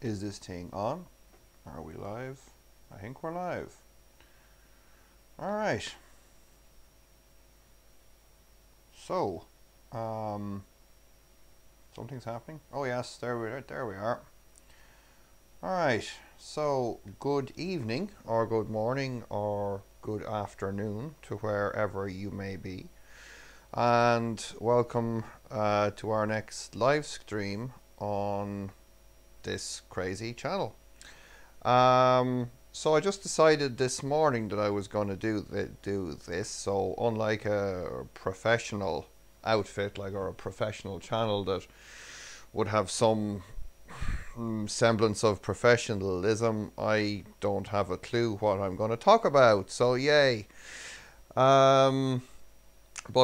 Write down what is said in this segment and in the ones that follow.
Is this thing on? Are we live? I think we're live. Alright. So, something's happening. Oh yes, there we are. Alright, so good evening, or good morning, or good afternoon to wherever you may be. And welcome to our next live stream on this crazy channel. So I just decided this morning that I was going to do this. So unlike a professional outfit, or a professional channel that would have some semblance of professionalism, I don't have a clue what I'm going to talk about. So yay. But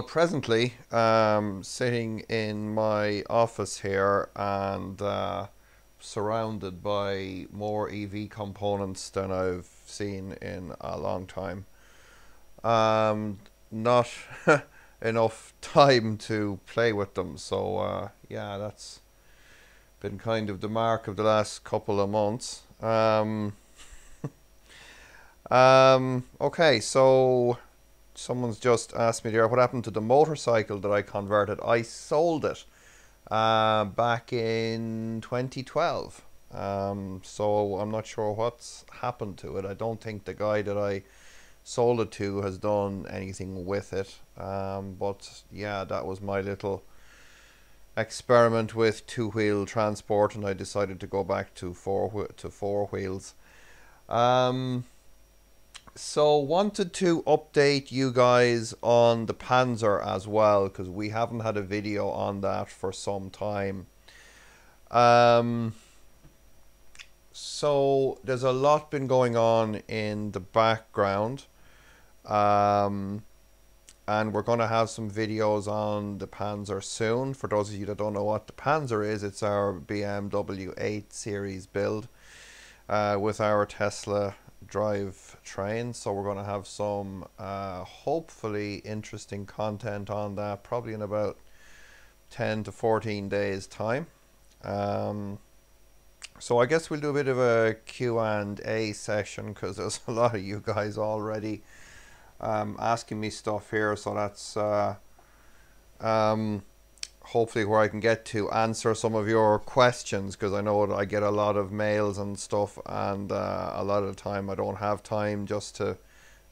presently, sitting in my office here and surrounded by more EV components than I've seen in a long time. Not enough time to play with them, so yeah, that's been kind of the mark of the last couple of months. Okay, so someone's just asked me there, what happened to the motorcycle that I converted? I sold it back in 2012. So I'm not sure what's happened to it. I don't think the guy that I sold it to has done anything with it. But yeah, that was my little experiment with two-wheel transport, and I decided to go back to four wheels. So wanted to update you guys on the Panzer as well, because we haven't had a video on that for some time. So there's a lot been going on in the background, and we're going to have some videos on the Panzer soon. For those of you that don't know what the Panzer is, it's our BMW 8 Series build with our Tesla drivetrain. So we're going to have some hopefully interesting content on that, probably in about 10 to 14 days time. So I guess we'll do a bit of a Q&A session, because there's a lot of you guys already asking me stuff here, so that's hopefully where I can get to answer some of your questions, because I know that I get a lot of mails and stuff, and a lot of the time I don't have time just to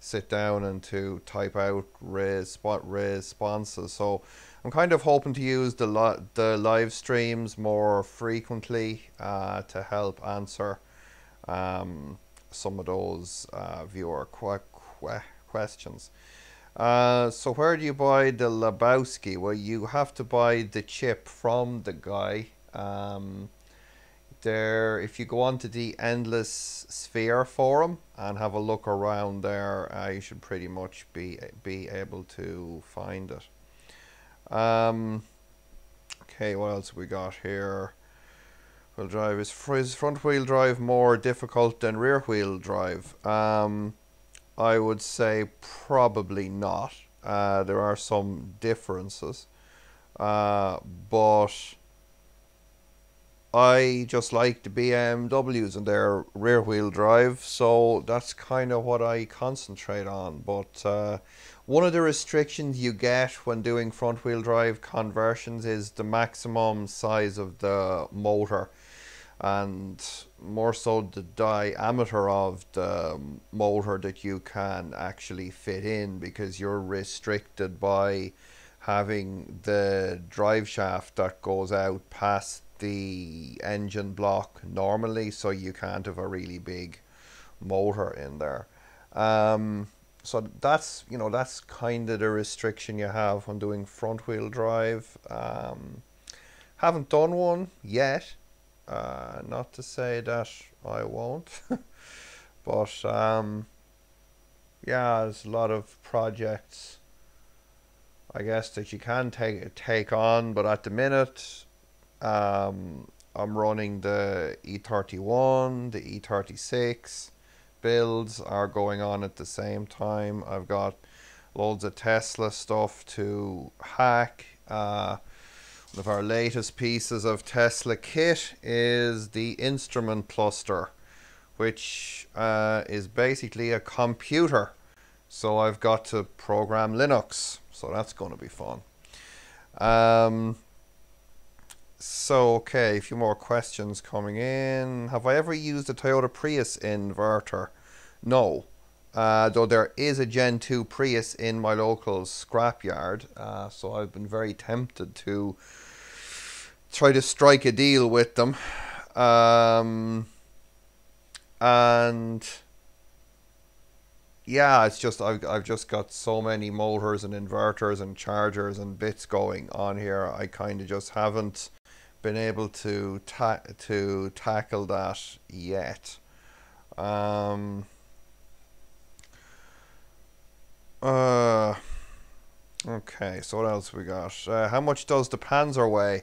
sit down and to type out responses. So I'm kind of hoping to use the live streams more frequently to help answer some of those viewer questions. So where do you buy the Lebowski? Well, you have to buy the chip from the guy. There, if you go onto the Endless Sphere forum and have a look around there, you should pretty much be able to find it. Okay, what else we got here? Wheel drive is front wheel drive more difficult than rear wheel drive? I would say probably not. There are some differences, but I just like the BMWs and their rear wheel drive, so that's kind of what I concentrate on. But one of the restrictions you get when doing front wheel drive conversions is the maximum size of the motor, and more so the diameter of the motor that you can actually fit in, because you're restricted by having the drive shaft that goes out past the engine block normally, so you can't have a really big motor in there. So that's, that's kind of the restriction you have when doing front wheel drive. Haven't done one yet. Not to say that I won't, but yeah, there's a lot of projects, I guess, that you can take on, but at the minute I'm running the E31, the E36 builds are going on at the same time. I've got loads of Tesla stuff to hack. One of our latest pieces of Tesla kit is the instrument cluster, which is basically a computer. So I've got to program Linux, so that's going to be fun. So, okay, a few more questions coming in. Have I ever used a Toyota Prius inverter? No. Though there is a Gen 2 Prius in my local scrapyard, so I've been very tempted to try to strike a deal with them. And yeah, it's just I've just got so many motors and inverters and chargers and bits going on here. I kind of just haven't been able to tackle that yet. Okay, so what else we got? How much does the Panzer weigh?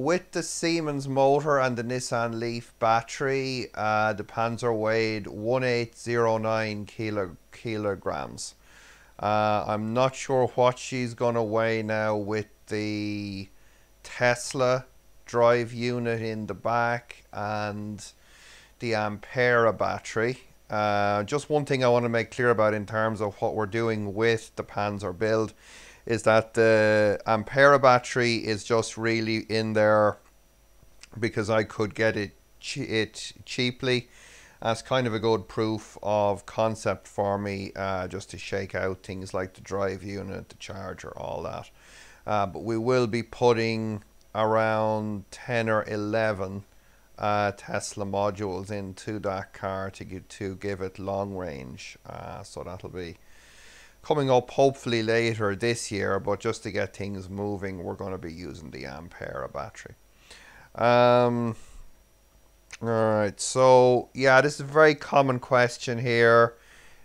With the Siemens motor and the Nissan Leaf battery, the Panzer weighed 1809 kilograms. I'm not sure what she's gonna weigh now with the Tesla drive unit in the back and the Ampera battery. Just one thing I want to make clear about in terms of what we're doing with the Panzer build is that the Ampera battery is just really in there because I could get it cheaply. That's kind of a good proof of concept for me, just to shake out things like the drive unit, the charger, all that. But we will be putting around 10 or 11 Tesla modules into that car to give it long range. So that'll be coming up hopefully later this year, but just to get things moving, we're going to be using the Ampera battery. Alright, so yeah, this is a very common question here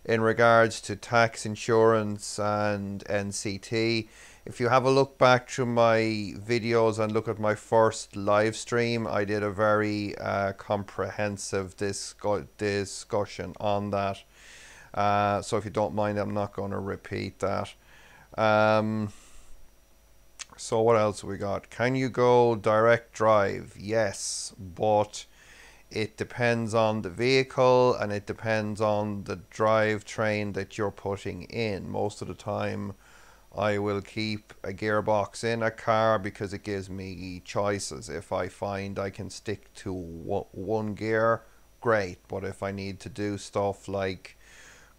in regards to tax, insurance and NCT. If you have a look back through my videos and look at my first live stream, I did a very comprehensive discussion on that. So if you don't mind, I'm not going to repeat that. So what else we got? Can you go direct drive? Yes, but it depends on the vehicle and it depends on the drivetrain that you're putting in. Most of the time I will keep a gearbox in a car because it gives me choices. If I find I can stick to one gear, great. But if I need to do stuff like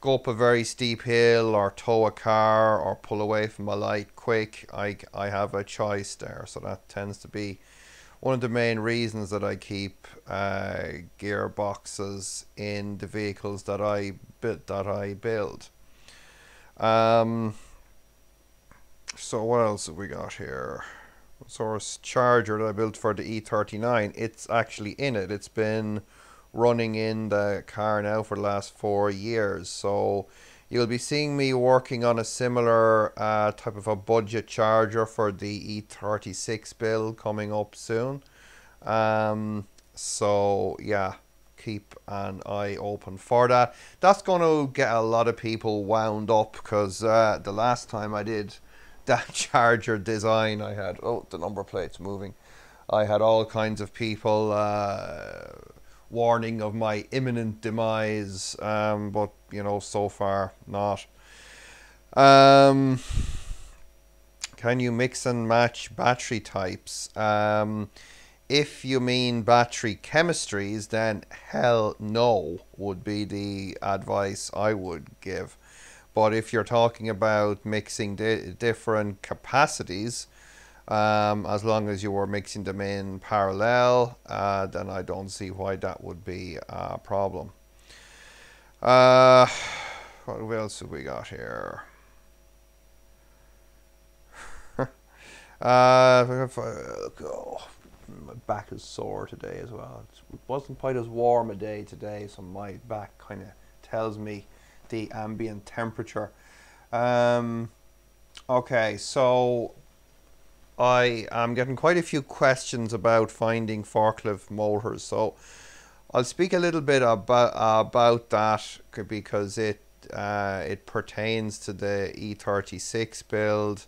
go up a very steep hill or tow a car or pull away from a light quick, I have a choice there. So that tends to be one of the main reasons that I keep gearboxes in the vehicles that I build. So what else have we got here? Source charger that I built for the E39. It's actually in it. It's been running in the car now for the last 4 years. So you'll be seeing me working on a similar type of a budget charger for the E36 build coming up soon. So yeah, keep an eye open for that. That's going to get a lot of people wound up because the last time I did that charger design, I had, oh, the number plate's moving. I had all kinds of people warning of my imminent demise, but you know, so far not. Can you mix and match battery types? If you mean battery chemistries, then hell no would be the advice I would give. But if you're talking about mixing different capacities, as long as you were mixing them in parallel, then I don't see why that would be a problem. What else have we got here? Oh, my back is sore today as well. It wasn't quite as warm a day today, so my back kind of tells me the ambient temperature. Okay, so I am getting quite a few questions about finding forklift motors, so I'll speak a little bit about that because it pertains to the E36 build.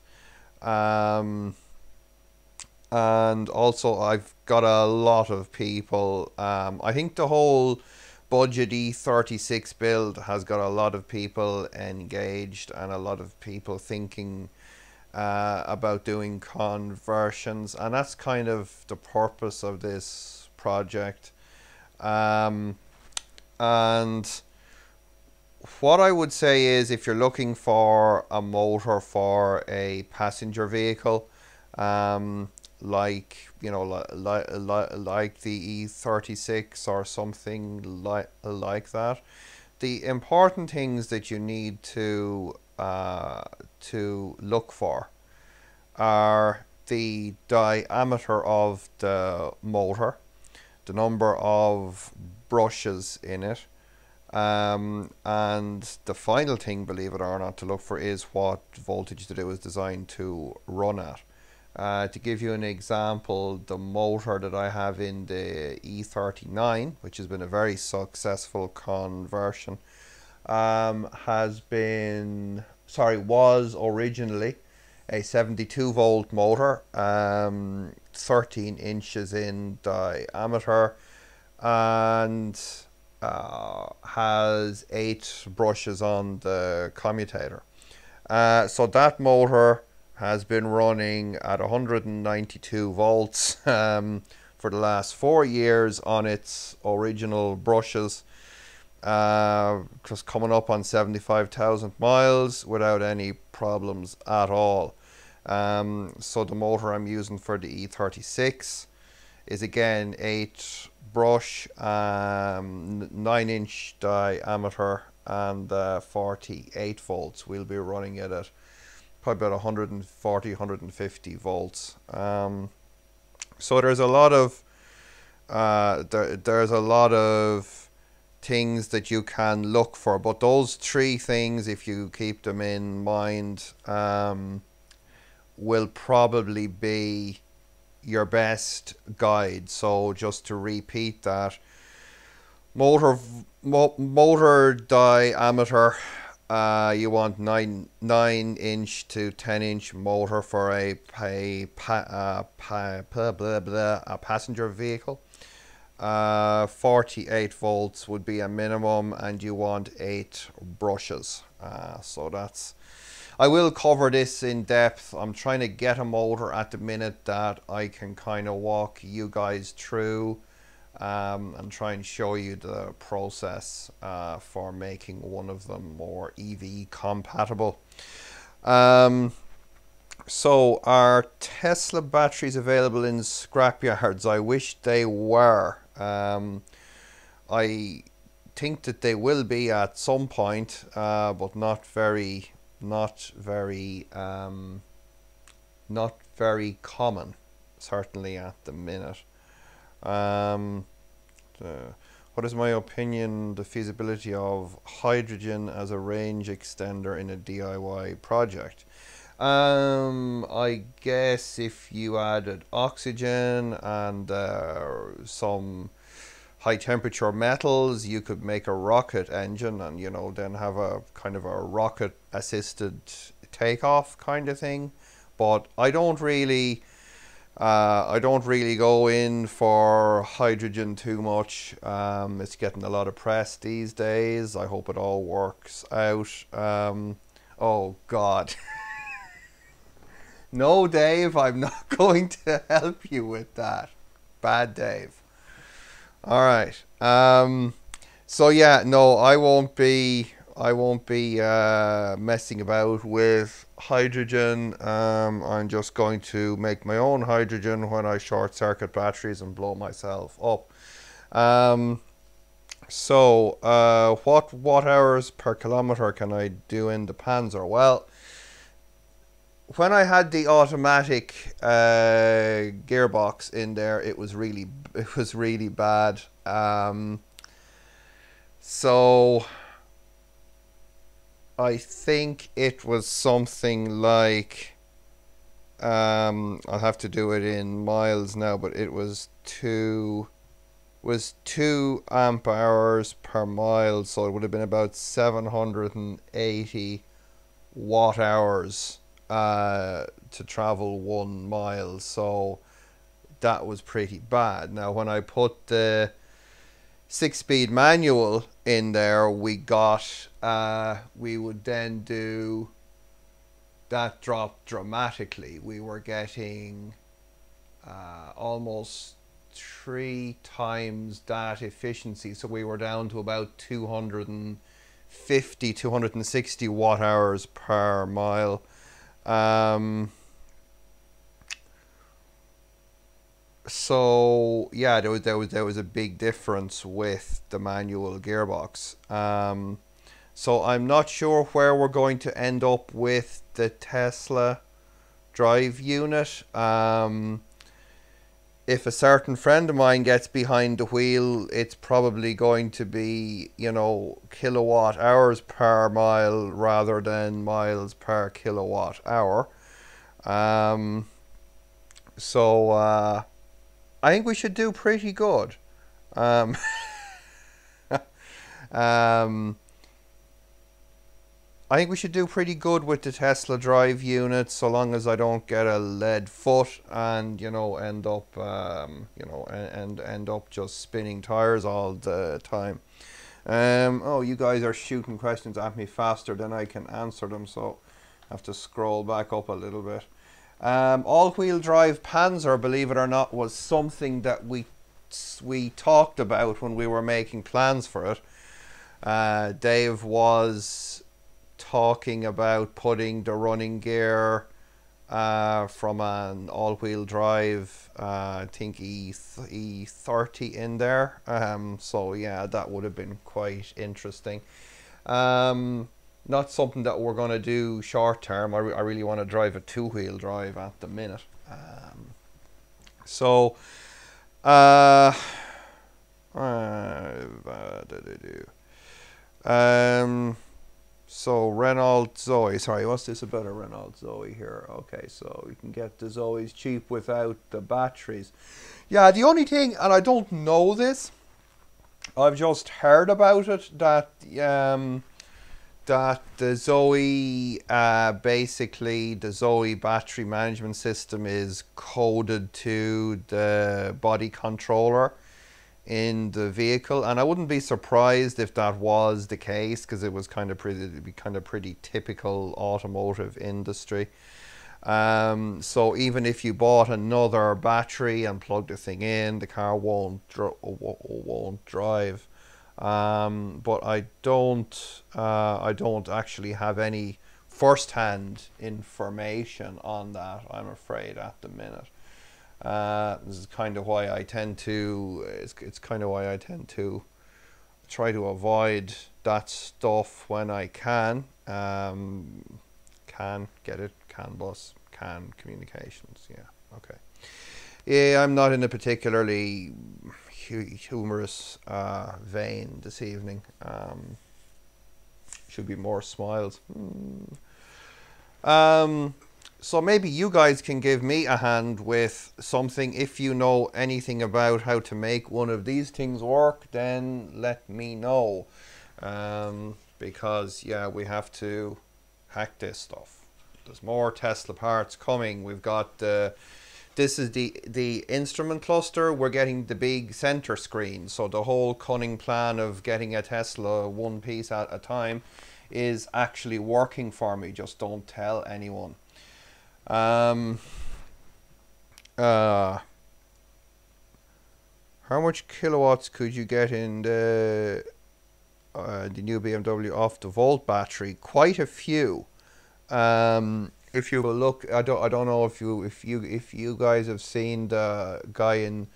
and also I've got a lot of people. I think the whole budget E36 build has got a lot of people engaged and a lot of people thinking about doing conversions, and that's kind of the purpose of this project. Um, and what I would say is, if you're looking for a motor for a passenger vehicle, like like the E36 or something like that, the important things that you need to look for are the diameter of the motor, the number of brushes in it, and the final thing, believe it or not, to look for is what voltage that it was designed to run at. To give you an example, the motor that I have in the E39, which has been a very successful conversion, was originally a 72 volt motor, 13 inches in diameter, and has 8 brushes on the commutator. So that motor has been running at 192 volts for the last 4 years on its original brushes, just coming up on 75,000 miles without any problems at all. So the motor I'm using for the E36 is again 8 brush, 9-inch diameter, and 48 volts. We'll be running it at probably about 140, 150 volts. So there's a lot of there's a lot of things that you can look for, but those 3 things, if you keep them in mind, will probably be your best guide. So just to repeat that, motor diameter, you want 9-inch to 10-inch motor for a passenger vehicle. 48 volts would be a minimum, and you want 8 brushes. So that's, I will cover this in depth. I'm trying to get a motor at the minute that I can kind of walk you guys through and try and show you the process for making one of them more EV compatible. So are Tesla batteries available in scrapyards? I wish they were. I think that they will be at some point, but not very common, certainly at the minute. What is my opinion, the feasibility of hydrogen as a range extender in a DIY project? I guess if you added oxygen and some high temperature metals, you could make a rocket engine, and then have a kind of a rocket assisted takeoff kind of thing. But I don't really go in for hydrogen too much. It's getting a lot of press these days. I hope it all works out. Oh God. No, Dave, I'm not going to help you with that. Bad Dave. All right. So yeah, no, I won't be messing about with hydrogen. I'm just going to make my own hydrogen when I short circuit batteries and blow myself up. So what watt hours per kilometer can I do in the Panzer? Well, when I had the automatic gearbox in there, it was really bad. So I think it was something like, I'll have to do it in miles now, but it was 2 amp hours per mile, so it would have been about 780 watt hours to travel 1 mile. So that was pretty bad. Now, when I put the 6-speed manual in there, we would then do that drop dramatically. We were getting almost 3 times that efficiency, so we were down to about 250, 260 watt hours per mile. So yeah, there was a big difference with the manual gearbox. So I'm not sure where we're going to end up with the Tesla drive unit. If a certain friend of mine gets behind the wheel, it's probably going to be, you know, kilowatt hours per mile rather than miles per kilowatt hour. So I think we should do pretty good. I think we should do pretty good with the Tesla drive unit, so long as I don't get a lead foot and, you know, end up end up just spinning tires all the time. Oh, you guys are shooting questions at me faster than I can answer them, so I have to scroll back up a little bit. All-wheel drive Panzer, believe it or not, was something that we talked about when we were making plans for it. Dave was talking about putting the running gear from an all-wheel drive, I think E30 in there. So yeah, that would have been quite interesting. Not something that we're going to do short term. I really want to drive a 2-wheel drive at the minute. So so Renault Zoe, sorry, what's this about a Renault Zoe here? Okay, so you can get the Zoes cheap without the batteries. Yeah, the only thing, and I don't know this, I've just heard about it, that the Zoe, basically the Zoe battery management system is coded to the body controller in the vehicle, and I wouldn't be surprised if that was the case, because it was kind of pretty typical automotive industry. So even if you bought another battery and plugged the thing in, the car won't drive. But I don't actually have any first-hand information on that, I'm afraid, at the minute. This is kind of why I tend to. It's kind of why I tend to try to avoid that stuff when I can. Can get it? Can bus? Can communications? Yeah. Okay. Yeah, I'm not in a particularly humorous vein this evening. Should be more smiles. So maybe you guys can give me a hand with something. If you know anything about how to make one of these things work, then let me know. Because yeah, we have to hack this stuff. There's more Tesla parts coming. We've got this is the instrument cluster. We're getting the big center screen. So the whole cunning plan of getting a Tesla one piece at a time is actually working for me. Just don't tell anyone. How much kilowatts could you get in the new BMW off the volt battery? Quite a few. If you look, I don't know if you guys have seen the guy in,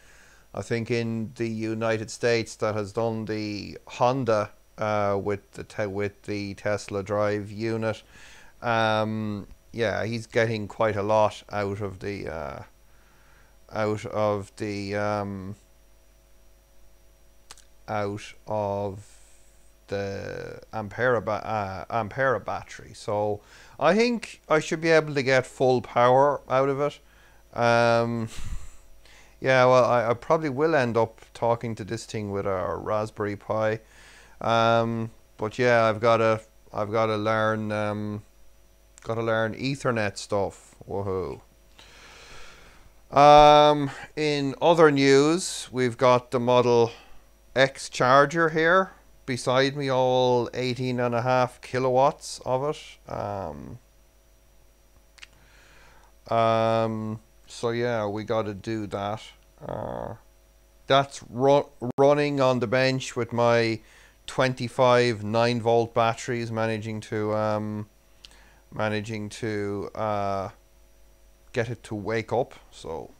I think in the United States, that has done the Honda with the Tesla drive unit. Yeah, he's getting quite a lot out of the Ampere battery. So I think I should be able to get full power out of it. Yeah, well, I probably will end up talking to this thing with a Raspberry Pi. But yeah, I've got to learn Ethernet stuff. Woohoo. In other news, we've got the Model X charger here beside me, all 18.5 kilowatts of it. So yeah, we got to do that. That's running on the bench with my 25 9-volt batteries, managing to get it to wake up. So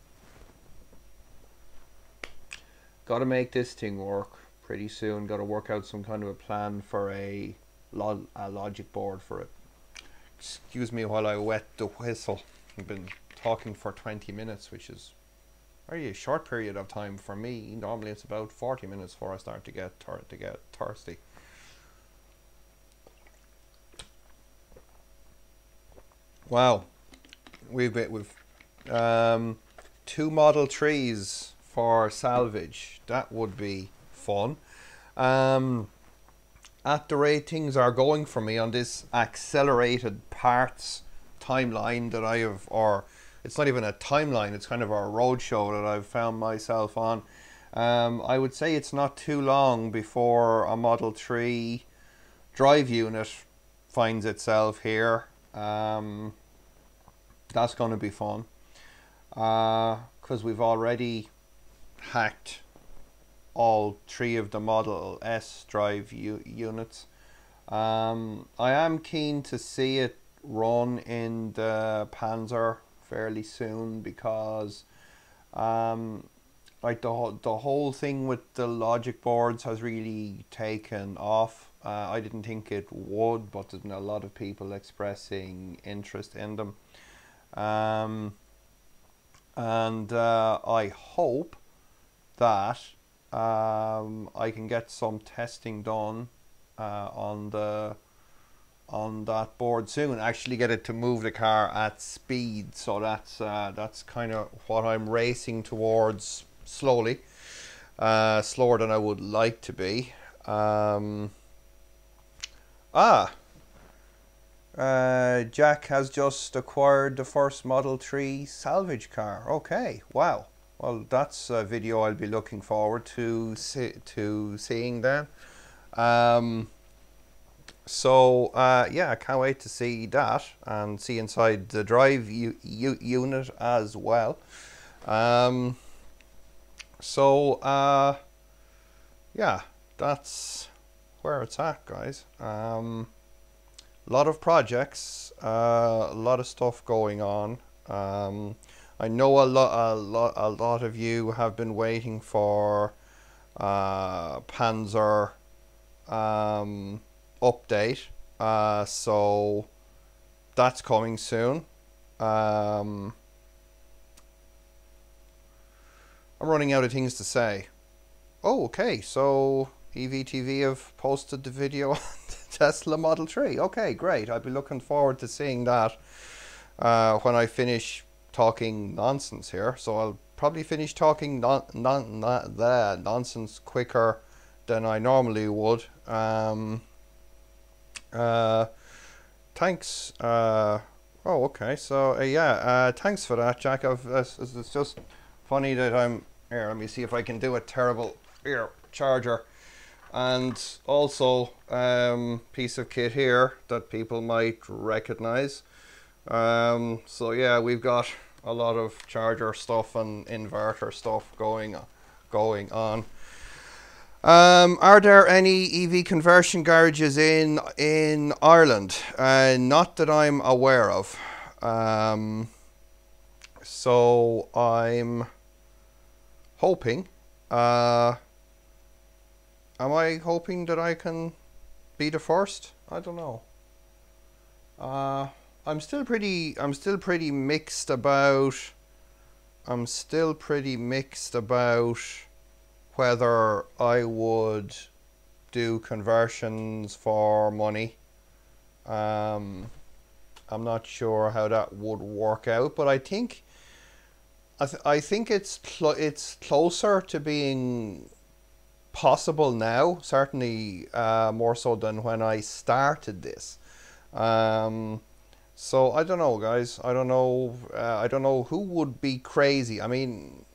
got to make this thing work pretty soon. Got to work out some kind of a plan for a logic board for it. Excuse me while I wet the whistle. I've been talking for 20 minutes, which is very a short period of time for me. Normally it's about 40 minutes before I start to get thirsty. Wow, we've 2 Model 3s for salvage. That would be fun. At the rate things are going for me on this accelerated parts timeline that I have, or it's not even a timeline, it's kind of a roadshow that I've found myself on. I would say it's not too long before a Model 3 drive unit finds itself here. That's going to be fun, because we've already hacked all 3 of the Model S drive units. I am keen to see it run in the Panzer fairly soon, because like the whole thing with the logic boards has really taken off. I didn't think it would, but there's been a lot of people expressing interest in them. I hope that I can get some testing done on that board soon. Actually get it to move the car at speed. So that's kind of what I'm racing towards slowly, slower than I would like to be. Jack has just acquired the first Model 3 salvage car. Okay, wow. Well, that's a video I'll be looking forward to seeing then. Yeah, I can't wait to see that and see inside the drive unit as well. Yeah, that's where it's at, guys. A lot of projects, a lot of stuff going on. I know a lot of you have been waiting for Panzer update, so that's coming soon. I'm running out of things to say. Oh, okay, so EVTV have posted the video on the Tesla Model 3. Okay, great. I'll be looking forward to seeing that when I finish talking nonsense here. So I'll probably finish talking nonsense quicker than I normally would. Thanks. Oh, okay. So yeah, thanks for that, Jack. It's just funny that I'm here. Let me see if I can do a terrible charger, and also piece of kit here that people might recognize. So yeah, we've got a lot of charger stuff and inverter stuff going on. Are there any EV conversion garages in Ireland? Not that I'm aware of. So I'm hoping. Am I hoping that I can be the first? I don't know. I'm still pretty mixed about. I'm still pretty mixed about whether I would do conversions for money. I'm not sure how that would work out, but I think it's closer to being possible now, certainly more so than when I started this. So I don't know, guys. I don't know. I don't know who would be crazy. I mean,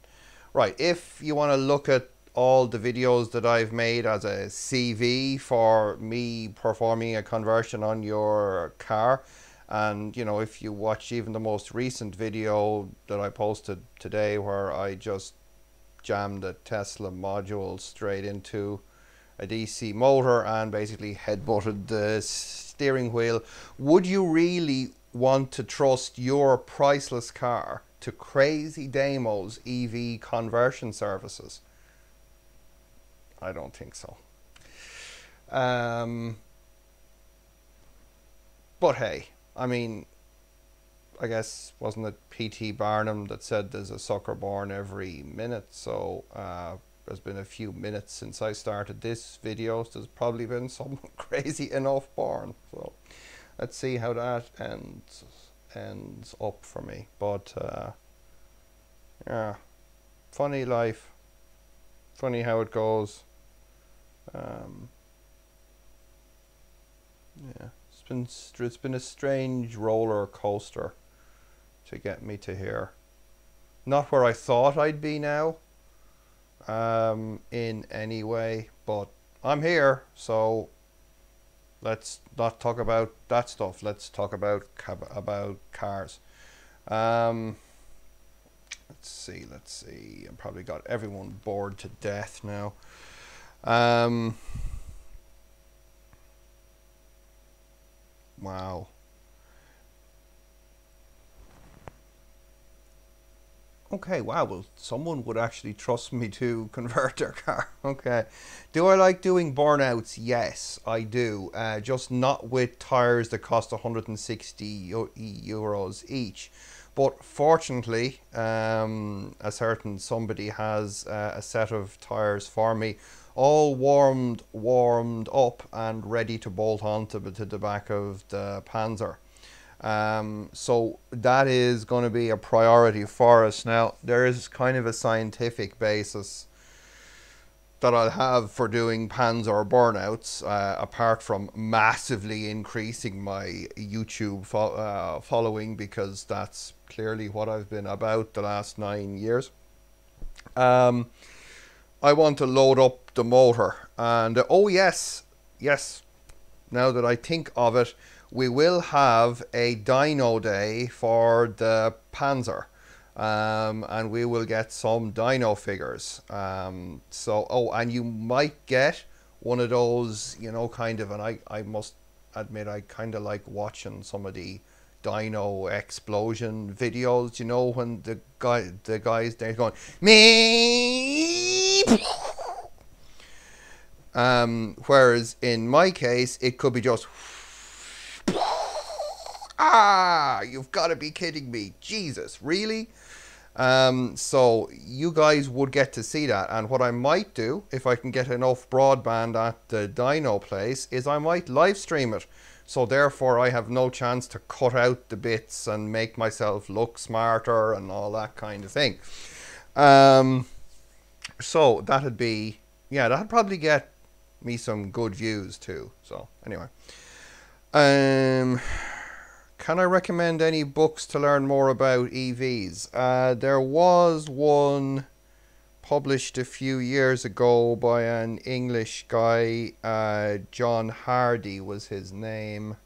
right, if you want to look at all the videos that I've made as a CV for me performing a conversion on your car, and you know, if you watch even the most recent video that I posted today where I just jammed a Tesla module straight into a DC motor and basically headbutted the steering wheel, would you really want to trust your priceless car to crazy demos EV conversion services? I don't think so. Um, but hey, I mean, I guess wasn't it P.T. Barnum that said there's a sucker born every minute? So there's been a few minutes since I started this video. So there's probably been someone crazy enough born. So let's see how that ends up for me. But yeah, funny life, funny how it goes. Yeah, it's been a strange roller coaster to get me to here. Not where I thought I'd be now, in any way, but I'm here. So let's not talk about that stuff. Let's talk about cars. Let's see. I've probably got everyone bored to death now. Wow. Okay, wow, well, someone would actually trust me to convert their car. Okay. Do I like doing burnouts? Yes, I do. Just not with tyres that cost 160 euros each. But fortunately, a certain somebody has a set of tyres for me, all warmed up and ready to bolt onto the back of the Panzer. So that is going to be a priority for us. Now, there is kind of a scientific basis that I'll have for doing Panzer burnouts, apart from massively increasing my YouTube following, because that's clearly what I've been about the last 9 years. I want to load up the motor, and oh yes, now that I think of it, we will have a dyno day for the Panzer, and we will get some dyno figures. So, oh, and you might get one of those, you know, kind of, and I must admit, I kind of like watching some of the dyno explosion videos, you know, when the guys, they're going, me. Whereas in my case, it could be just, ah, you've got to be kidding me. Jesus, really? So you guys would get to see that. And what I might do, if I can get enough broadband at the dyno place, is I might live stream it. So therefore I have no chance to cut out the bits and make myself look smarter and all that kind of thing. So that'd be, yeah, that'd probably get me some good views too. So anyway, can I recommend any books to learn more about EVs? There was one published a few years ago by an English guy, John Hardy was his name.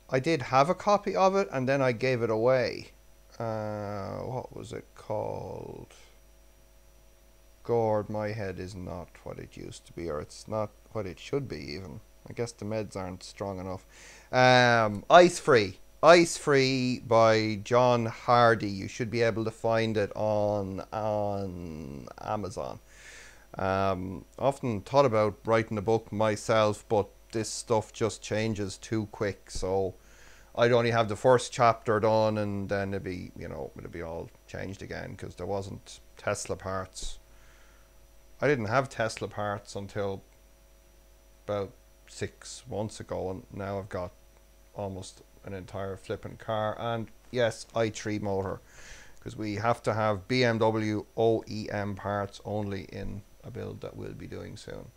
I did have a copy of it and then I gave it away. What was it called? God, my head is not what it used to be, or it's not what it should be even. I guess the meds aren't strong enough. Ice Free by John Hardy. You should be able to find it on Amazon. Often thought about writing a book myself, but this stuff just changes too quick. So I'd only have the first chapter done, and then it'd be, you know, it'd be all changed again because there wasn't Tesla parts. I didn't have Tesla parts until about 6 months ago, and now I've got almost an entire flipping car, and yes, i3 motor, because we have to have BMW OEM parts only in a build that we'll be doing soon.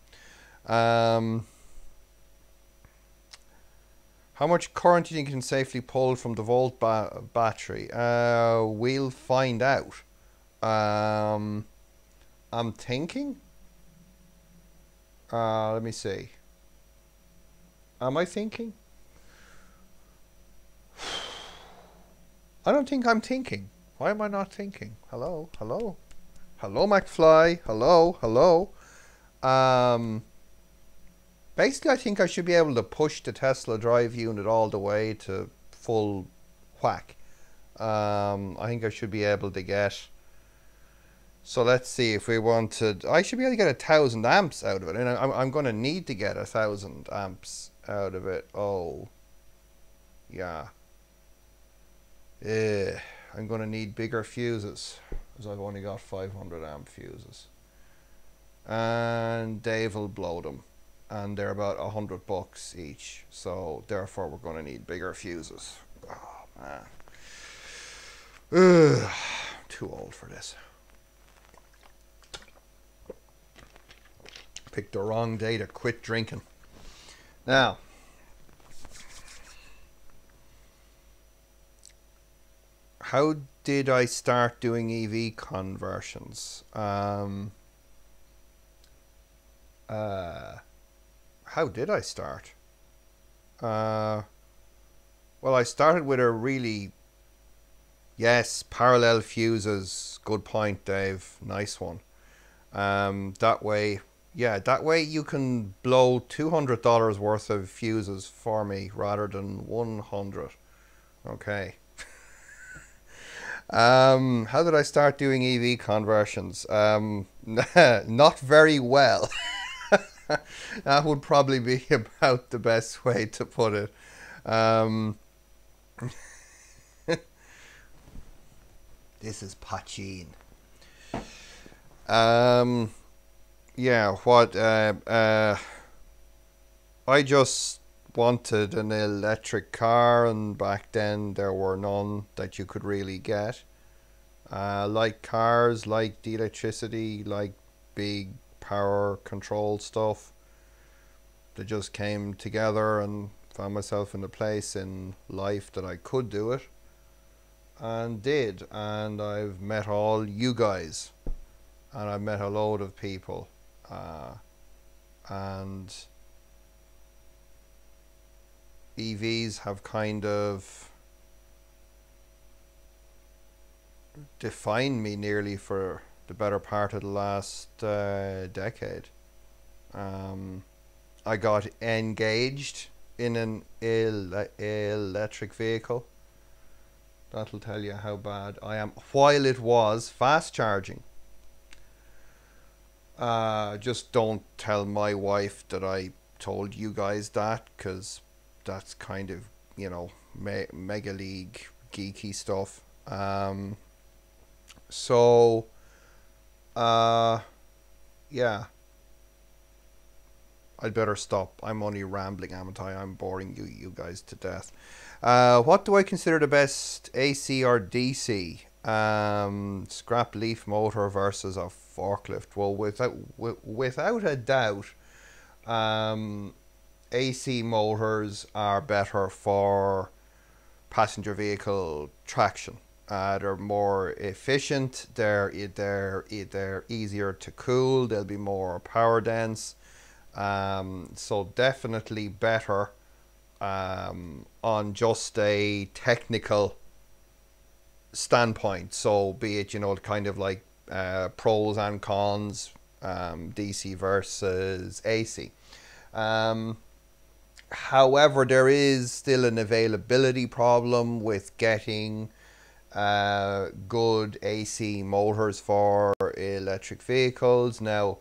How much current do you think you can safely pull from the volt battery? We'll find out. Um, I'm thinking. Let me see. Am I thinking? I don't think I'm thinking. Why am I not thinking? Hello, hello, hello, McFly. Hello, hello. Um, Basically, I think I should be able to push the Tesla drive unit all the way to full whack. I think I should be able to get. So let's see if we wanted. I should be able to get 1,000 amps out of it, and I'm going to need to get 1,000 amps out of it. Oh, yeah. I'm going to need bigger fuses, because I've only got 500 amp fuses, and Dave will blow them, and they're about $100 each. So therefore, we're going to need bigger fuses. Oh man, ugh, too old for this. Picked the wrong day to quit drinking. Now, how did I start doing EV conversions? How did I start? Well, I started with a really, yes, parallel fuses. Good point, Dave. Nice one. That way, yeah, that way you can blow $200 worth of fuses for me rather than 100. Okay. How did I start doing EV conversions? Not very well. That would probably be about the best way to put it. This is Pachin. Yeah, what? I just wanted an electric car, and back then there were none that you could really get. Like cars, like the electricity, like big power control stuff. They just came together, and found myself in a place in life that I could do it, and did. And I've met all you guys, and I've met a load of people, and EVs have kind of defined me nearly for the better part of the last decade. I got engaged in an electric vehicle. That'll tell you how bad I am. While it was fast charging. Just don't tell my wife that I told you guys that, because that's kind of, you know, mega league geeky stuff. So, yeah, I'd better stop. I'm only rambling, haven't I? I'm boring you guys to death. What do I consider the best, AC or DC? Scrap leaf motor versus a forklift. Well, without a doubt, AC motors are better for passenger vehicle traction. They're more efficient. They're easier to cool. They'll be more power dense. So definitely better on just a technical standpoint. So be it, you know, kind of like pros and cons, DC versus AC. However, there is still an availability problem with getting good AC motors for electric vehicles. Now,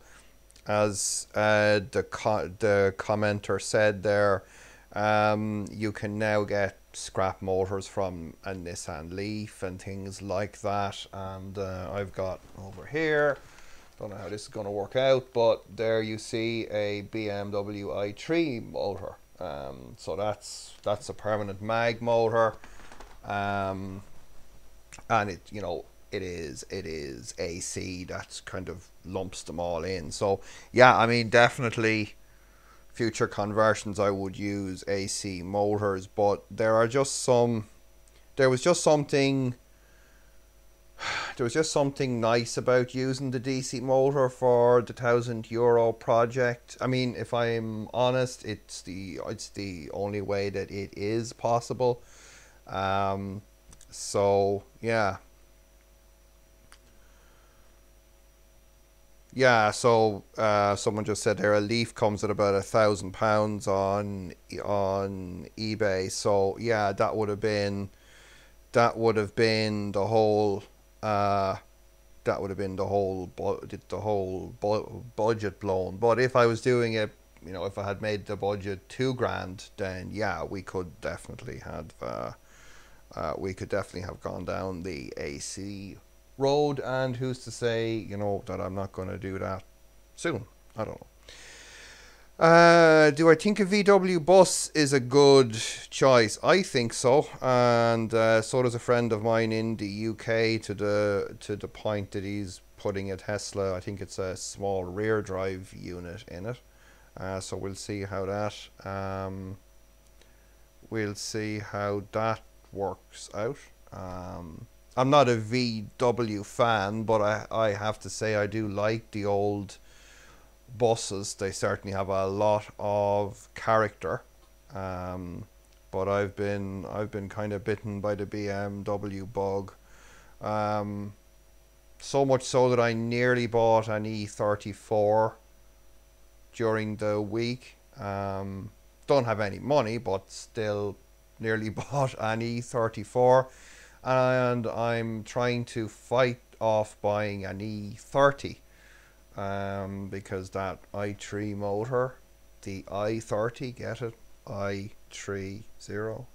as the commenter said there, you can now get scrap motors from a Nissan Leaf and things like that. And I've got over here, don't know how this is going to work out, but there you see a BMW i3 motor. So that's a permanent mag motor, and it, you know, it is AC. That's kind of lumps them all in. So yeah, I mean, definitely future conversions I would use AC motors, but there was just something nice about using the DC motor for the €1,000 project. I mean, if I'm honest, it's the only way that it is possible. So yeah. Yeah, so someone just said there a Leaf comes at about £1,000 on eBay. So yeah, that would have been the whole uh, budget blown. But if I was doing it, if I had made the budget 2 grand, then yeah, we could definitely have gone down the AC road. And who's to say, that I'm not going to do that soon? I don't know. Do I think a VW bus is a good choice? I think so, and so does a friend of mine in the UK. To the point that he's putting a Tesla. I think it's a small rear drive unit in it. So we'll see how that works out. I'm not a VW fan, but I have to say I do like the old buses. They certainly have a lot of character. But I've been kind of bitten by the BMW bug. So much so that I nearly bought an E34 during the week. Don't have any money, but still nearly bought an E34, and I'm trying to fight off buying an E30, because that i3 motor, the i30, get it? i30,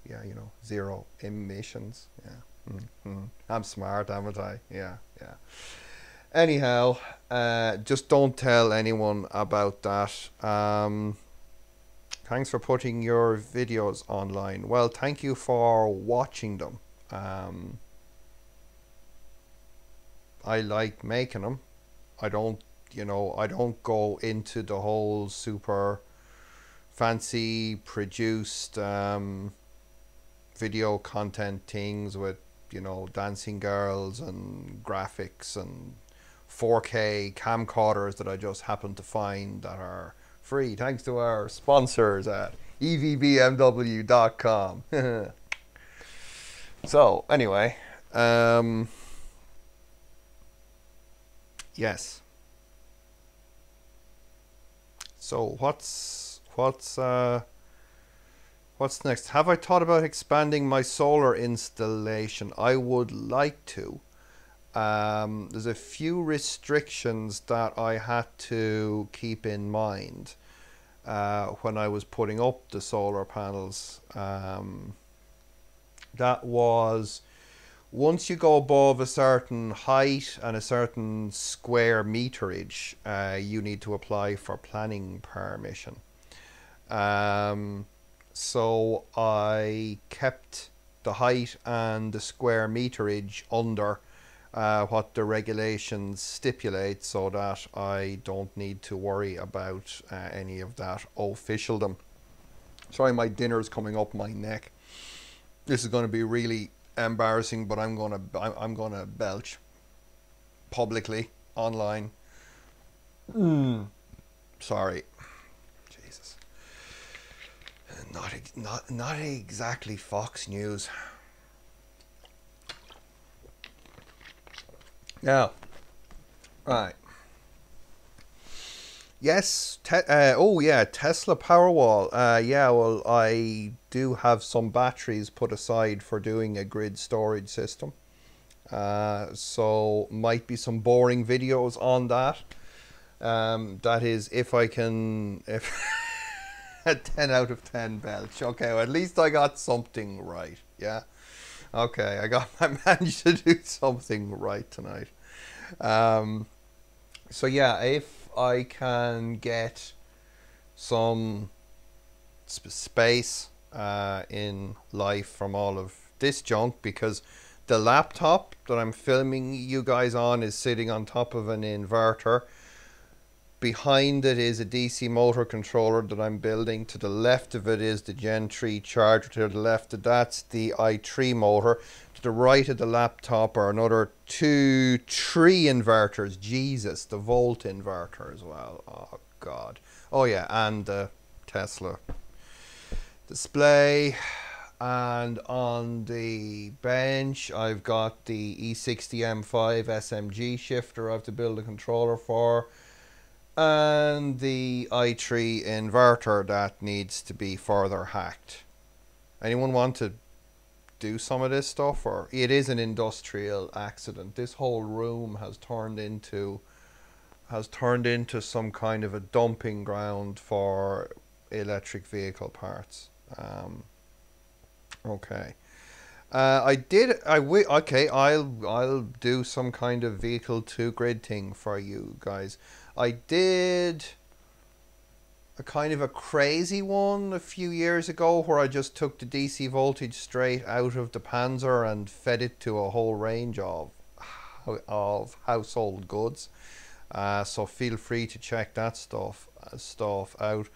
yeah, zero emissions. Yeah. I'm smart, haven't I? Yeah. Anyhow, just don't tell anyone about that. Thanks for putting your videos online. Well, thank you for watching them. I like making them. I don't go into the whole super fancy produced video content things with dancing girls and graphics and 4K camcorders that I just happen to find that are free, thanks to our sponsors at evbmw.com. So anyway, yes. So what's next? Have I thought about expanding my solar installation? I would like to. There's a few restrictions that I had to keep in mind when I was putting up the solar panels. That was, once you go above a certain height and a certain square meterage, you need to apply for planning permission. So I kept the height and the square meterage under what the regulations stipulate, so that I don't need to worry about any of that officialdom. Sorry, my dinner's coming up my neck. This is going to be really embarrassing, but I'm gonna belch publicly online. Sorry. Jesus. Not exactly Fox News. Yeah. Right. Yes. Oh yeah, Tesla Powerwall. Yeah. Well, I do have some batteries put aside for doing a grid storage system. So might be some boring videos on that. That is, if I can, if a 10 out of 10 belch. Okay, well, at least I got something right. Yeah. Okay, I managed to do something right tonight. So yeah, if I can get some space in life from all of this junk, because the laptop that I'm filming you guys on is sitting on top of an inverter. Behind it is a DC motor controller that I'm building. To the left of it is the Gen 3 charger. To the left of that's the i3 motor. To the right of the laptop are another 3 inverters. Jesus, the volt inverter as well. Oh, God. Oh, yeah, and the Tesla display. And on the bench, I've got the E60M5 SMG shifter I have to build a controller for. And the i3 inverter that needs to be further hacked. Anyone want to do some of this stuff? Or it is an industrial accident. This whole room has turned into some kind of a dumping ground for electric vehicle parts. Okay. Okay, I'll do some kind of vehicle to grid thing for you guys. I did a kind of a crazy one a few years ago where I just took the DC voltage straight out of the Panzer and fed it to a whole range of household goods. So feel free to check that stuff out.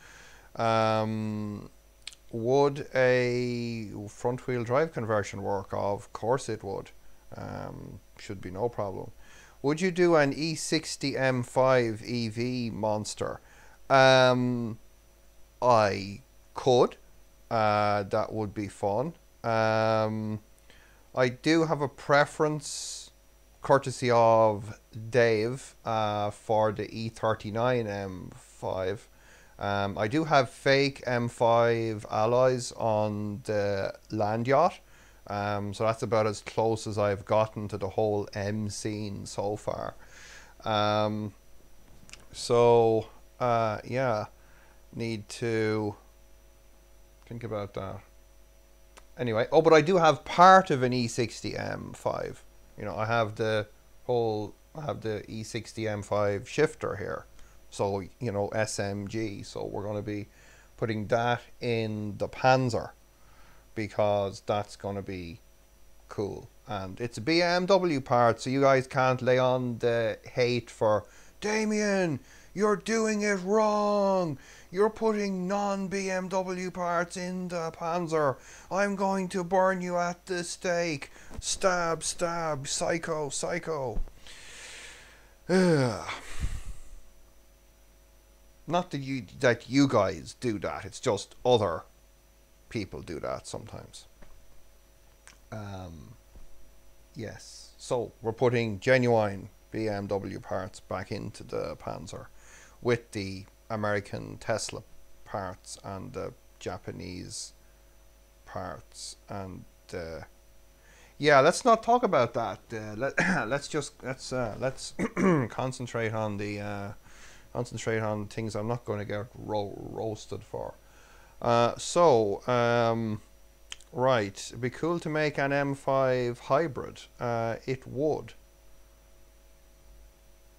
Would a front wheel drive conversion work? Of course it would. Should be no problem. Would you do an E60 M5 EV monster? I could. That would be fun. I do have a preference, courtesy of Dave, for the E39 M5. I do have fake M5 alloys on the land yacht. So that's about as close as I've gotten to the whole M scene so far. Yeah, need to think about that. Anyway, oh, but I do have part of an E60 M5. You know, I have the E60 M5 shifter here. So, you know, SMG. So we're going to be putting that in the Panzer, because that's going to be cool. And it's a BMW part, so you guys can't lay on the hate for, Damien, you're doing it wrong. You're putting non-BMW parts in the Panzer. I'm going to burn you at the stake. Stab, stab, psycho, psycho. Not that you guys do that. It's just other people do that sometimes. Yes. So we're putting genuine BMW parts back into the Panzer with the American Tesla parts and the Japanese parts. And yeah, let's not talk about that. Let's concentrate on the things I'm not going to get roasted for. Right, it'd be cool to make an M5 hybrid. It would.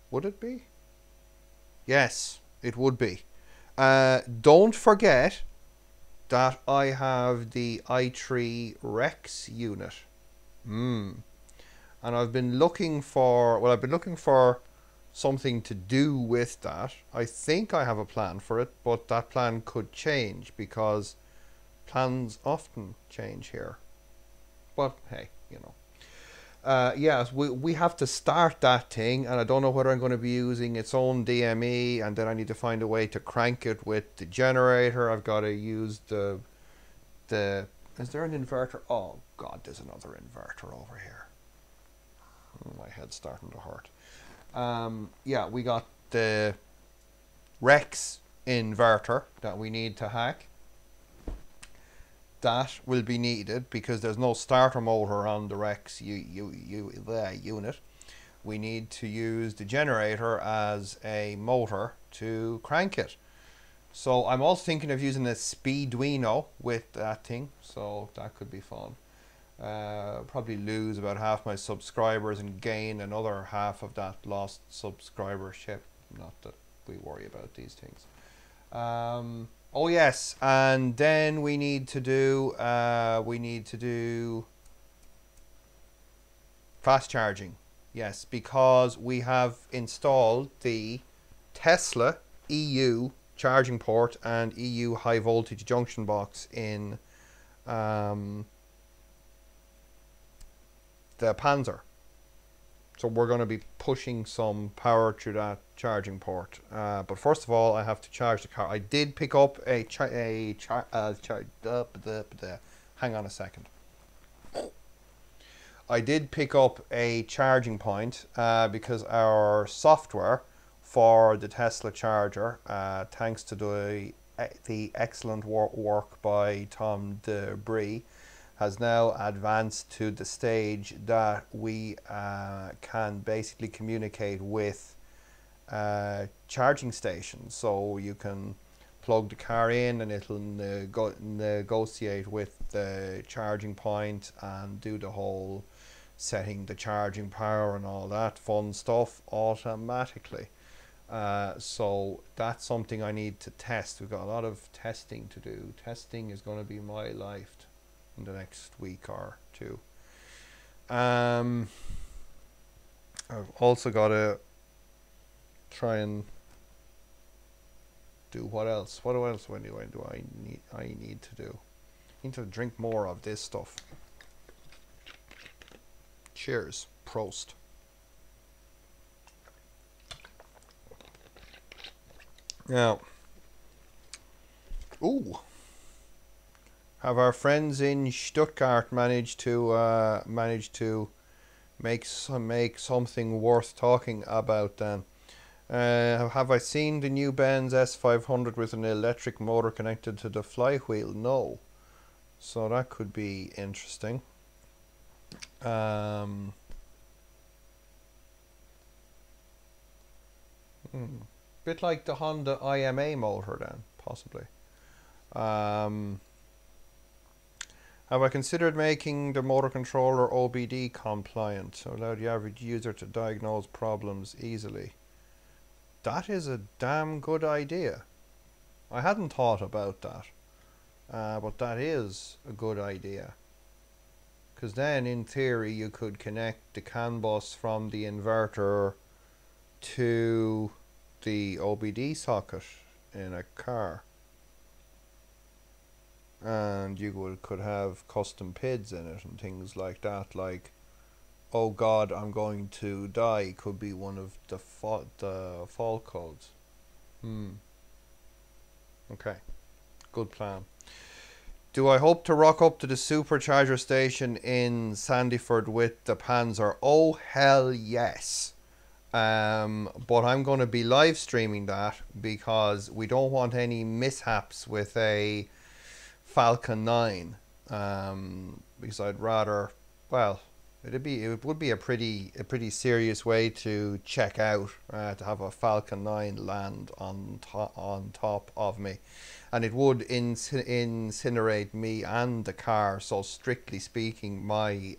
Would it be? Yes, it would be. Don't forget that I have the i3 Rex unit. And I've been looking for something to do with that. I think I have a plan for it, but that plan could change because plans often change here. But hey, you know. Yes, we have to start that thing, and I don't know whether I'm going to be using its own DME, and then I need to find a way to crank it with the generator. I've got to use the is there an inverter? Oh God, there's another inverter over here. My head's starting to hurt. Yeah, we got the Rex inverter that we need to hack. That will be needed because there's no starter motor on the Rex unit. We need to use the generator as a motor to crank it. So I'm also thinking of using a Speeduino with that thing, so that could be fun. Probably lose about half my subscribers and gain another half of that lost subscribership. Not that we worry about these things. Oh yes, and then we need to do fast charging. Yes, because we have installed the Tesla EU charging port and EU high voltage junction box in the Panzer. So we're going to be pushing some power through that charging port. But first of all, I have to charge the car. I did pick up hang on a second. I did pick up a charging point because our software for the Tesla charger, thanks to the excellent work by Tom DeBree, has now advanced to the stage that we can basically communicate with charging stations. So you can plug the car in and it'll negotiate with the charging point and do the whole setting the charging power and all that fun stuff automatically. So that's something I need to test. We've got a lot of testing to do. Testing is going to be my life in the next week or two. I've also got to try and do what else? What else do I need to do? I need to drink more of this stuff. Cheers. Prost. Now, ooh, have our friends in Stuttgart managed to make something worth talking about then? Have I seen the new Benz S500 with an electric motor connected to the flywheel? No. So that could be interesting. Bit like the Honda IMA motor then, possibly. Have I considered making the motor controller OBD compliant to allow the average user to diagnose problems easily? That is a damn good idea. I hadn't thought about that, but that is a good idea. Because then, in theory, you could connect the CAN bus from the inverter to the OBD socket in a car. And you could have custom PIDs in it and things like that, like, oh God, I'm going to die, could be one of the fault codes. Okay, good plan. Do I hope to rock up to the supercharger station in Sandyford with the Panzer? Oh, hell yes. But I'm going to be live streaming that because we don't want any mishaps with a Falcon 9, because I'd rather, well, it would be a pretty serious way to check out, to have a Falcon 9 land on top of me, and it would incinerate me and the car. So strictly speaking, my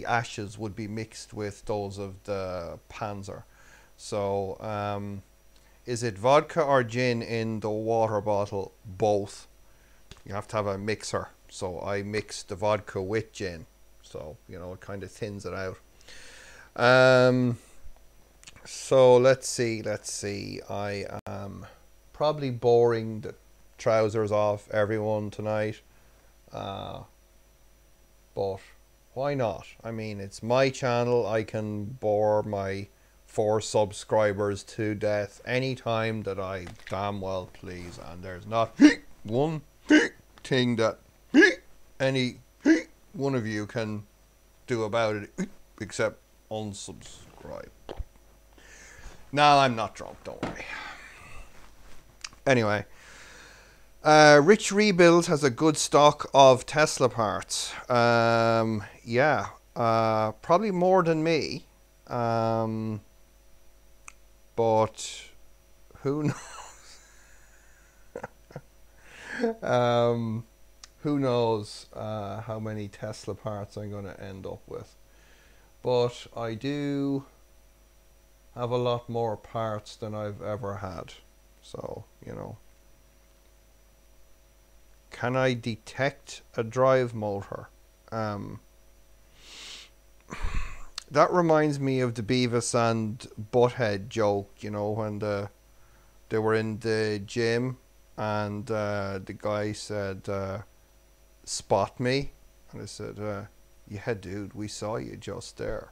ashes would be mixed with those of the Panzer. So is it vodka or gin in the water bottle? Both. You have to have a mixer. So I mix the vodka with gin. So, you know, it kind of thins it out. So let's see. I am probably boring the trousers off everyone tonight. But why not? I mean, it's my channel. I can bore my 4 subscribers to death anytime that I damn well please, and there's not one thing that any one of you can do about it except unsubscribe. No, I'm not drunk, don't worry. Anyway, Rich Rebuilds has a good stock of Tesla parts. Yeah, probably more than me. But who knows? Who knows how many Tesla parts I'm going to end up with. But I do have a lot more parts than I've ever had. So, you know. Can I detect a drive motor? That reminds me of the Beavis and Butthead joke, you know, when they were in the gym and the guy said, spot me. And I said, yeah, dude, we saw you just there.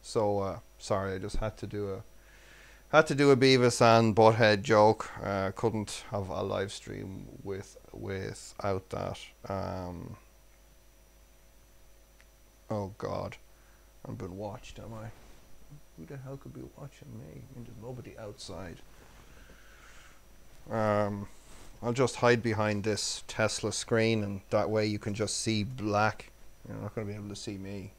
So, sorry, I just had to do a Beavis and Butthead joke. Couldn't have a live stream without that. Oh God, I'm being watched, am I? Who the hell could be watching me? I mean, there's nobody outside. I'll just hide behind this Tesla screen, and that way you can just see black. You're not going to be able to see me.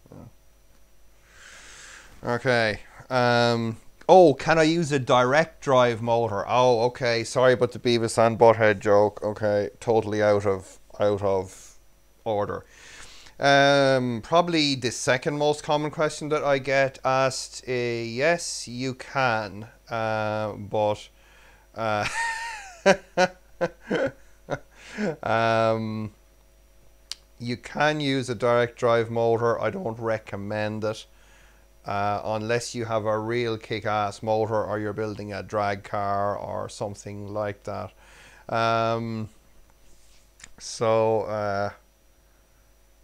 Okay. Oh, can I use a direct drive motor? Oh, okay. Sorry about the Beavis and Butthead joke. Okay, totally out of order. Probably the second most common question that I get asked. Yes, you can, but you can use a direct drive motor. I don't recommend it. Unless you have a real kick-ass motor or you're building a drag car or something like that.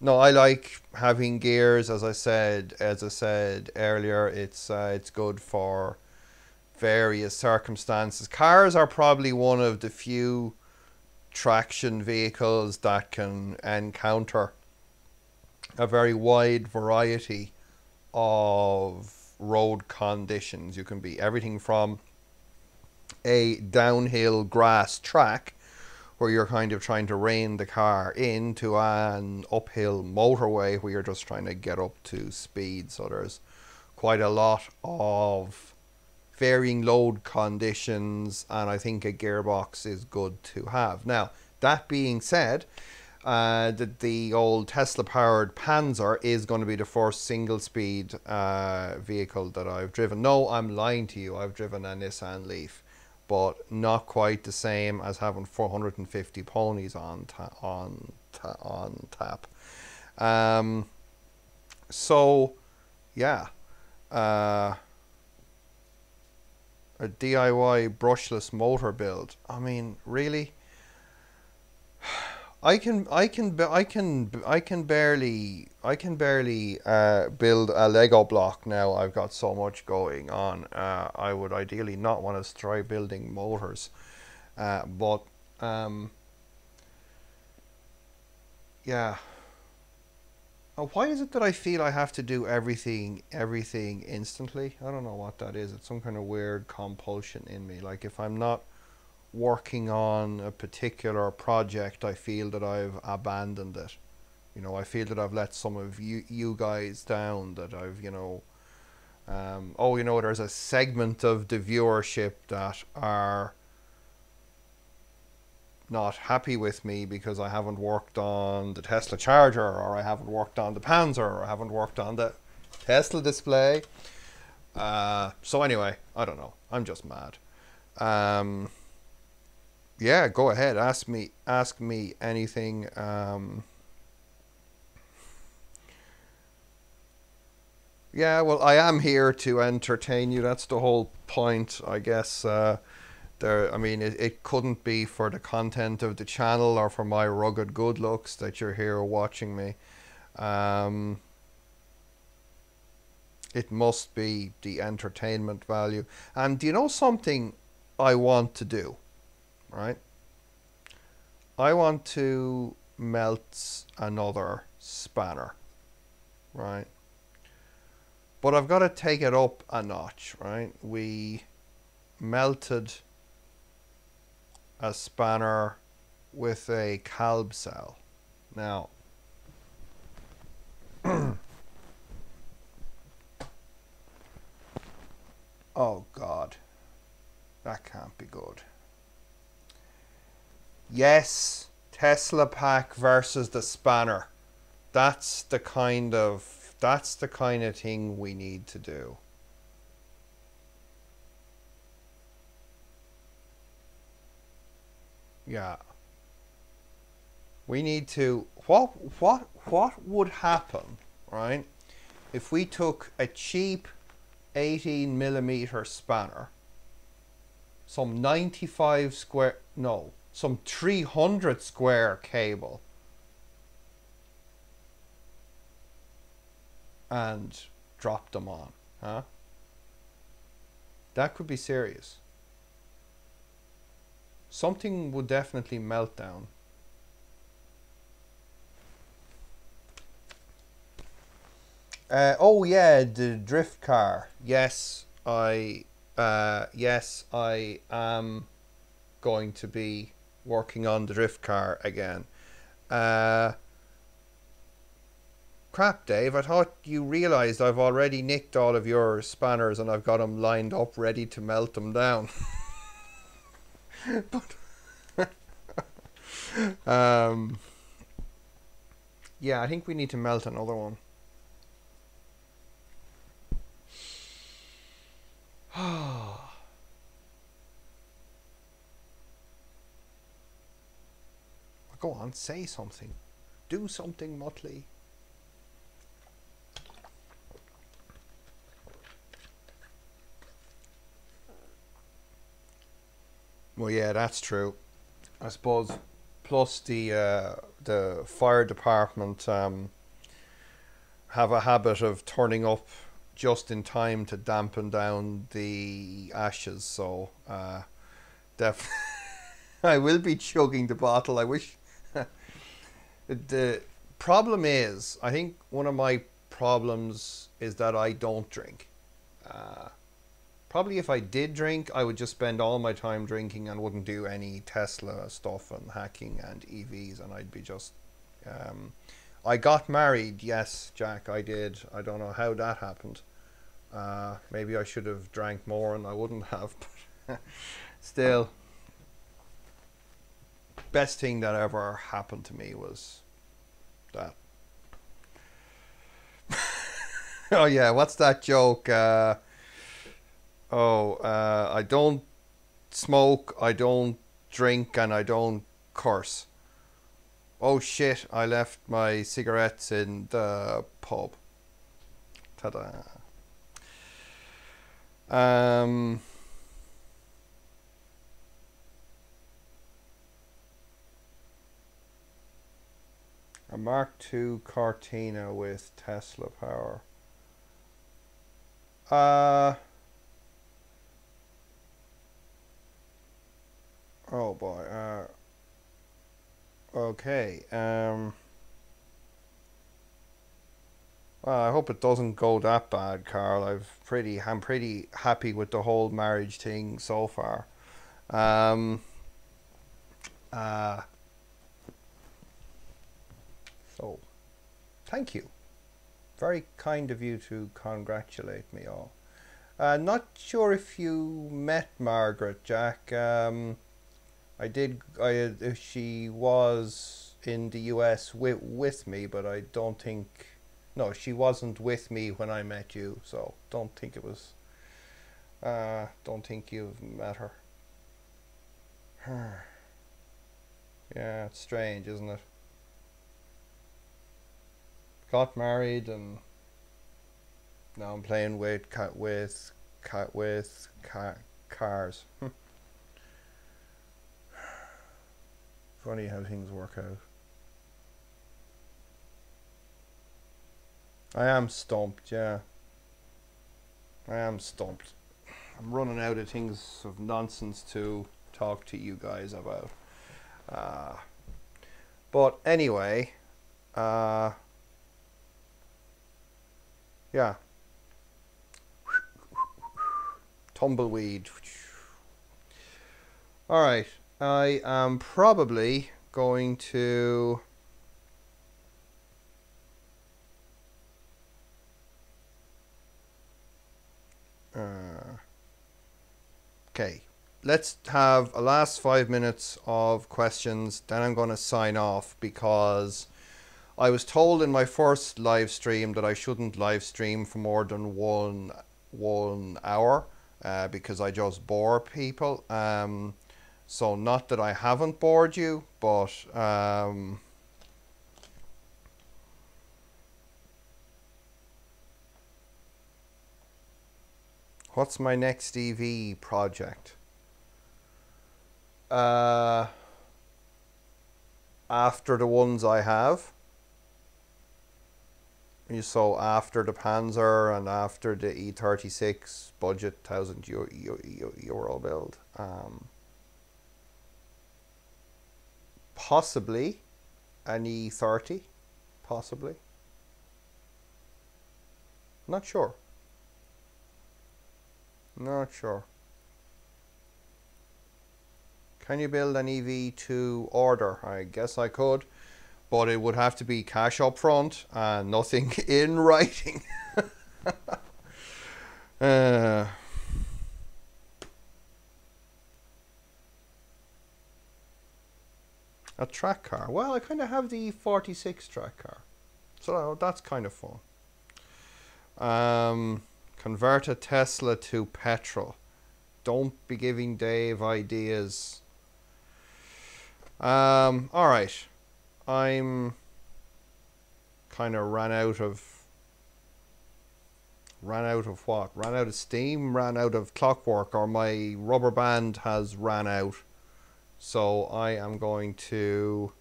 No, I like having gears. As I said earlier, it's good for various circumstances. Cars are probably one of the few traction vehicles that can encounter a very wide variety of road conditions. You can be everything from a downhill grass track where you're kind of trying to rein the car in to an uphill motorway where you're just trying to get up to speed. So there's quite a lot of varying load conditions, and I think a gearbox is good to have. Now, that being said, the old Tesla-powered Panzer is going to be the first single-speed vehicle that I've driven. No, I'm lying to you. I've driven a Nissan Leaf, but not quite the same as having 450 ponies on tap. So, yeah. A DIY brushless motor build. I mean, really? I can barely build a Lego block now. I've got so much going on. I would ideally not want to try building motors, but yeah. Why is it that I feel I have to do everything instantly? I don't know what that is. It's some kind of weird compulsion in me. Like if I'm not working on a particular project, I feel that I've abandoned it. You know, I feel that I've let some of you guys down, that I've, you know, there's a segment of the viewership that are not happy with me because I haven't worked on the Tesla charger, or I haven't worked on the Panzer, or I haven't worked on the Tesla display. So anyway, I don't know. I'm just mad. Yeah, go ahead. Ask me anything. Yeah, well, I am here to entertain you. That's the whole point, I guess. I mean, it couldn't be for the content of the channel or for my rugged good looks that you're here watching me. It must be the entertainment value. And do you know something I want to do? Right? I want to melt another spanner. Right? But I've got to take it up a notch. Right? We melted a spanner with a calb cell. Now, oh God, that can't be good. Yes, Tesla pack versus the spanner. That's the kind of thing we need to do. Yeah. We need to what would happen, right, if we took a cheap 18mm spanner, some 95 square, no, some 300 square cable, and dropped them on, huh? That could be serious. Something would definitely melt down. Oh yeah, the drift car. Yes, I am going to be working on the drift car again. Crap, Dave, I thought you realised I've already nicked all of your spanners and I've got them lined up ready to melt them down. But, yeah, I think we need to melt another one. Go on, say something. Do something, Motley. Well, yeah, that's true. I suppose. Plus, the fire department have a habit of turning up just in time to dampen down the ashes. So, definitely, I will be chugging the bottle. I wish. The problem is, I think one of my problems is that I don't drink. Probably if I did drink, I would just spend all my time drinking and wouldn't do any Tesla stuff and hacking and EVs, and I'd be just... I got married, yes, Jack, I did. I don't know how that happened. Maybe I should have drank more and I wouldn't have, but still. Best thing that ever happened to me was that. Oh yeah, what's that joke? I don't smoke, I don't drink, and I don't curse. Oh shit, I left my cigarettes in the pub. Ta-da. A Mark II Cortina with Tesla power. Oh boy. Okay. Well, I hope it doesn't go that bad, Carl. I'm pretty happy with the whole marriage thing so far. So, thank you. Very kind of you to congratulate me all. Not sure if you met Margaret, Jack. She was in the US with me, but I don't think... No, she wasn't with me when I met you, so don't think it was... don't think you've met her. Yeah, it's strange, isn't it? Got married and now I'm playing with cars. Funny how things work out. I am stumped, yeah. I am stumped. I'm running out of things of nonsense to talk to you guys about. But anyway, yeah. Tumbleweed. Alright, I am probably going to... okay, let's have a last 5 minutes of questions, then I'm going to sign off because I was told in my first live stream that I shouldn't live stream for more than one hour because I just bore people. So not that I haven't bored you, but What's my next EV project? After the ones I have. So after the Panzer and after the E36 budget €1,000 build. Possibly an E30. Possibly. Not sure. Not sure. Can you build an EV to order? I guess I could, but it would have to be cash up front and nothing in writing. uh, a track car. Well, I kind of have the E46 track car, so that's kind of fun. Convert a Tesla to petrol. Don't be giving Dave ideas. All right. I'm kind of ran out of what? Ran out of steam, ran out of clockwork, or my rubber band has ran out. So I am going to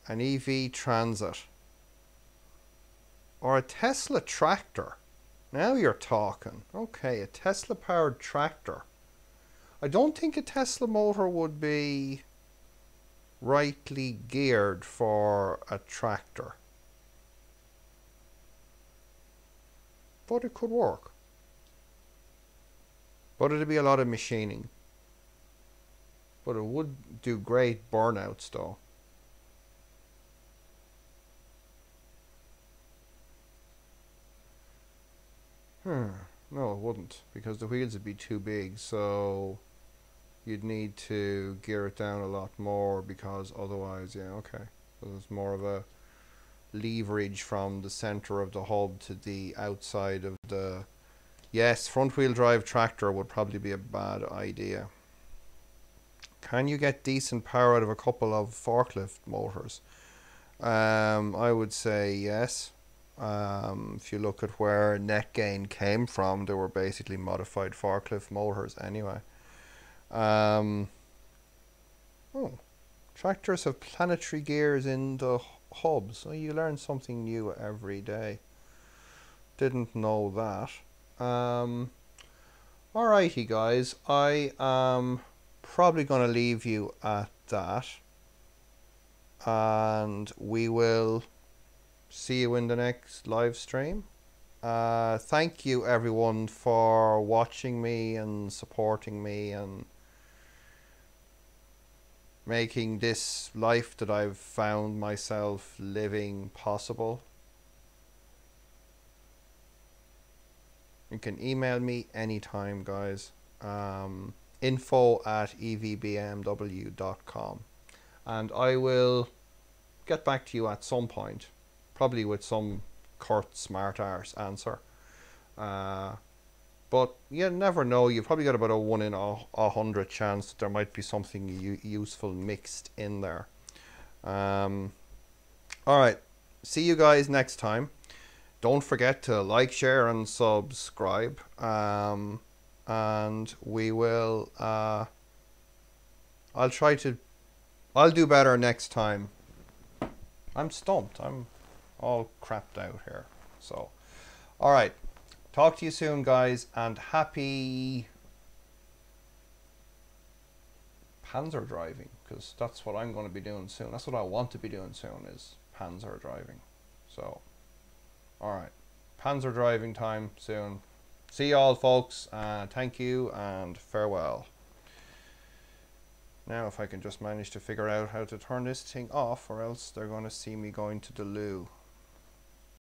an EV Transit or a Tesla tractor. Now you're talking. Okay, a Tesla powered tractor. I don't think a Tesla motor would be rightly geared for a tractor, but it could work. But it'd be a lot of machining. But it would do great burnouts though. No, it wouldn't, because the wheels would be too big, so you'd need to gear it down a lot more, because otherwise, yeah, okay. So there's more of a leverage from the center of the hub to the outside of the... Yes, front wheel drive tractor would probably be a bad idea. Can you get decent power out of a couple of forklift motors? I would say yes. If you look at where net gain came from, they were basically modified forklift motors anyway. Oh, tractors have planetary gears in the hubs. So you learn something new every day. Didn't know that. Alrighty guys, I am probably going to leave you at that, and we will see you in the next live stream. Thank you everyone for watching me and supporting me and making this life that I've found myself living possible. You can email me anytime, guys. info@evbmw.com, and I will get back to you at some point, probably with some curt smart arse answer. But you never know. You've probably got about a 1 in 100 chance that there might be something useful mixed in there. Alright, see you guys next time. Don't forget to like, share and subscribe. And we will I'll do better next time. I'm stumped. I'm all crapped out here. So alright, talk to you soon guys, and happy Panzer driving, because that's what I'm going to be doing soon. That's what I want to be doing soon, is Panzer driving. So alright, Panzer driving time soon. See you all folks, thank you and farewell. Now if I can just manage to figure out how to turn this thing off, or else they're going to see me going to the loo.